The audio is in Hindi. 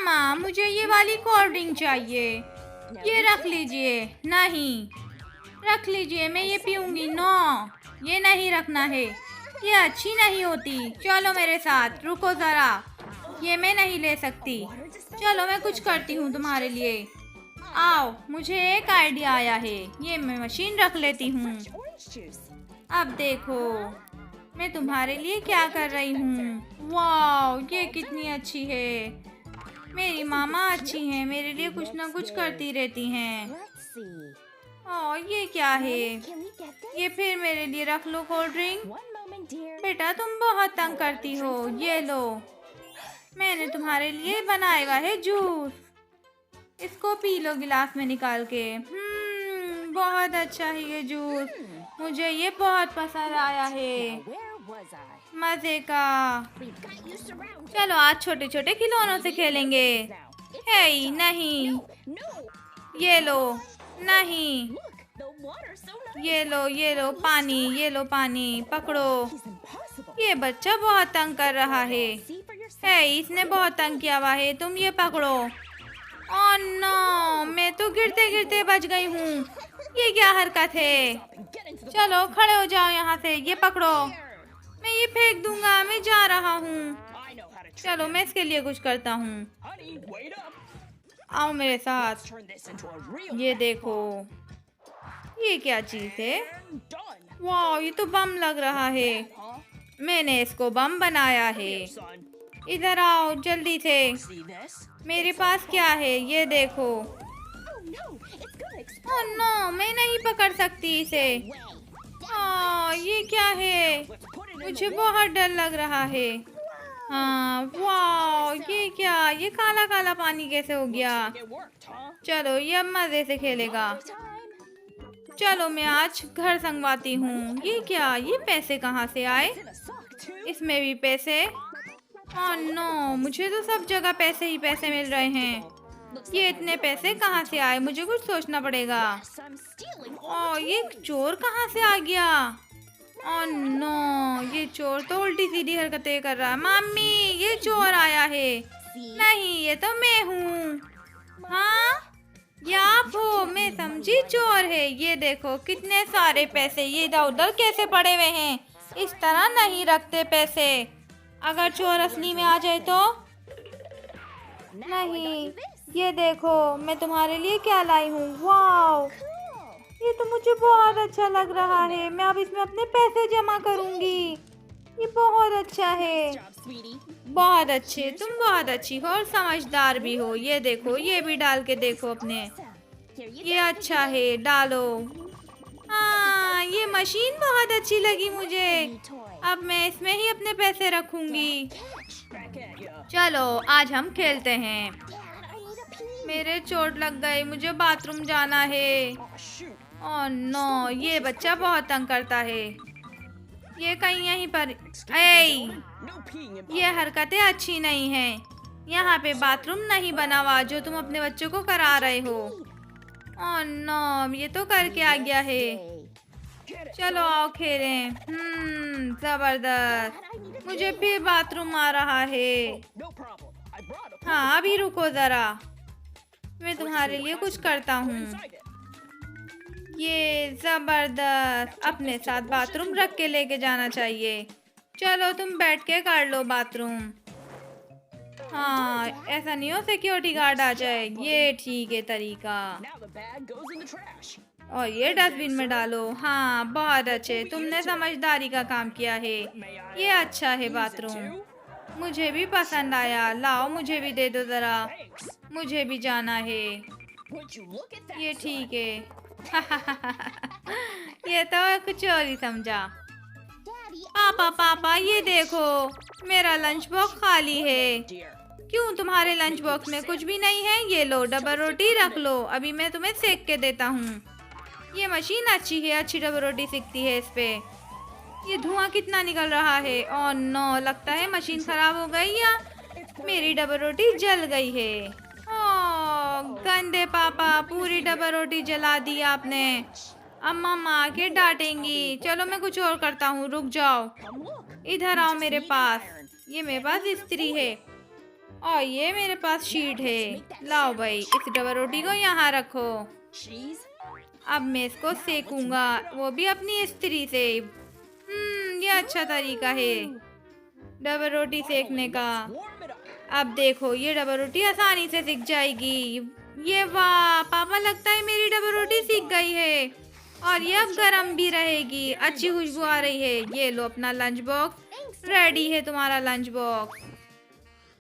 मम्मा मुझे ये वाली कोल्ड ड्रिंक चाहिए। ये रख लीजिए। नहीं, रख लीजिए, मैं ये पीऊंगी। नो, ये नहीं रखना है, ये अच्छी नहीं होती। चलो मेरे साथ, रुको ज़रा, ये मैं नहीं ले सकती। चलो मैं कुछ करती हूँ तुम्हारे लिए। आओ, मुझे एक आइडिया आया है, ये मैं मशीन रख लेती हूँ। अब देखो मैं तुम्हारे लिए क्या कर रही हूँ। वाह, ये कितनी अच्छी है। मेरी मामा अच्छी हैं, मेरे लिए कुछ ना कुछ करती रहती हैं। ओह, ये क्या है? ये फिर मेरे लिए रख लो कोल्ड ड्रिंक। बेटा तुम बहुत तंग करती हो। ये लो, मैंने तुम्हारे लिए बनाया हुआ है जूस। इसको पी लो गिलास में निकाल के। बहुत अच्छा है ये जूस, मुझे ये बहुत पसंद आया है। मजे का। चलो आज छोटे छोटे खिलौनों से खेलेंगे। हे नहीं, ये लो। नहीं, ये लो पानी, ये लो पानी, पकड़ो। ये बच्चा बहुत तंग कर रहा है। इसने बहुत तंग किया हुआ है, तुम ये पकड़ो। ओह नो, मैं तो गिरते गिरते बच गई हूँ। ये क्या हरकत है? चलो खड़े हो जाओ यहाँ से, ये पकड़ो। मैं ये फेंक दूंगा, मैं जा रहा हूँ। चलो मैं इसके लिए कुछ करता हूँ। आओ मेरे साथ। ये देखो, ये क्या चीज है? वाह, ये तो बम लग रहा है। मैंने इसको बम बनाया है। इधर आओ जल्दी से। मेरे पास क्या है ये देखो। ओह नो, मैं नहीं पकड़ सकती इसे। ये क्या है? मुझे बहुत डर लग रहा है। हाँ, वाह, ये क्या? ये काला काला पानी कैसे हो गया? चलो ये अब मजे से खेलेगा। चलो मैं आज घर संगवाती हूँ। ये क्या? ये पैसे कहाँ से आए? इसमें भी पैसे? ओह नो, मुझे तो सब जगह पैसे ही पैसे मिल रहे हैं। ये इतने पैसे कहाँ से आए? मुझे कुछ सोचना पड़ेगा। ओह, ये चोर कहाँ से आ गया? ओह नो, ये चोर तो उल्टी सीधी हरकतें कर रहा है। मम्मी, ये चोर आया है। नहीं, ये तो मैं हूँ। हाँ, ये आप हो? मैं समझी चोर है। ये देखो कितने सारे पैसे, ये इधर उधर कैसे पड़े हुए हैं। इस तरह नहीं रखते पैसे। अगर चोर असली में आ जाए तो? नहीं, ये देखो मैं तुम्हारे लिए क्या लाई हूँ। वाह, ये तो मुझे बहुत अच्छा लग रहा है। मैं अब इसमें अपने पैसे जमा करूंगी। ये बहुत अच्छा है। बहुत अच्छे, तुम बहुत अच्छी हो और समझदार भी हो। ये देखो, ये भी डाल के देखो अपने। ये अच्छा है, डालो। हाँ, ये मशीन बहुत अच्छी लगी मुझे। अब मैं इसमें ही अपने पैसे रखूंगी। चलो आज हम खेलते हैं। मेरे चोट लग गई, मुझे बाथरूम जाना है। ओह नो, ये बच्चा बहुत तंग करता है। ये कहीं यहीं पर। ये हरकतें अच्छी नहीं हैं। यहाँ पे बाथरूम नहीं बना हुआ जो तुम अपने बच्चों को करा रहे हो। ओह नो, ये तो करके आ गया है। चलो आओ खेलें। जबरदस्त। मुझे फिर बाथरूम आ रहा है। हाँ अभी रुको जरा, मैं तुम्हारे लिए कुछ करता हूँ। ये जबरदस्त। अपने साथ बाथरूम रख के लेके जाना चाहिए। चलो तुम बैठ के कर लो बाथरूम। हाँ, ऐसा नहीं हो सिक्योरिटी गार्ड आ जाए। ये ठीक है तरीका। और ये डस्टबिन में डालो। हाँ बहुत अच्छे, तुमने समझदारी का काम किया है। ये अच्छा है बाथरूम, मुझे भी पसंद आया। लाओ मुझे भी दे दो ज़रा, मुझे भी जाना है। ये ठीक है। ये तो कुछ और ही समझा। पापा पापा ये देखो, मेरा लंच बॉक्स खाली है। क्यों, तुम्हारे लंच बॉक्स में कुछ भी नहीं है? ये लो डबल रोटी रख लो, अभी मैं तुम्हें सेक के देता हूँ। ये मशीन अच्छी है, अच्छी डबल रोटी सिकती है इस पे। ये धुआं कितना निकल रहा है। ओह नो, लगता है मशीन खराब हो गई या मेरी डबल रोटी जल गई है। ओह गंदे पापा, पूरी डबल रोटी जला दी आपने। अम्मा माँ आके डांटेंगी। चलो मैं कुछ और करता हूँ, रुक जाओ। इधर आओ मेरे पास, ये मेरे पास इस्त्री है। और ये मेरे पास शीट है। लाओ भाई, इस डबल रोटी को यहाँ रखो। अब मैं इसको सेकूंगा, वो भी अपनी स्त्री से। ये अच्छा तरीका है डबल रोटी सेकने का। अब देखो, ये डबल रोटी आसानी से सिक जाएगी। ये वाह पापा, लगता है मेरी डबल रोटी सिक गई है और ये अब गरम भी रहेगी। अच्छी खुशबू आ रही है। ये लो अपना लंच बॉक्स, रेडी है तुम्हारा लंच बॉक्स।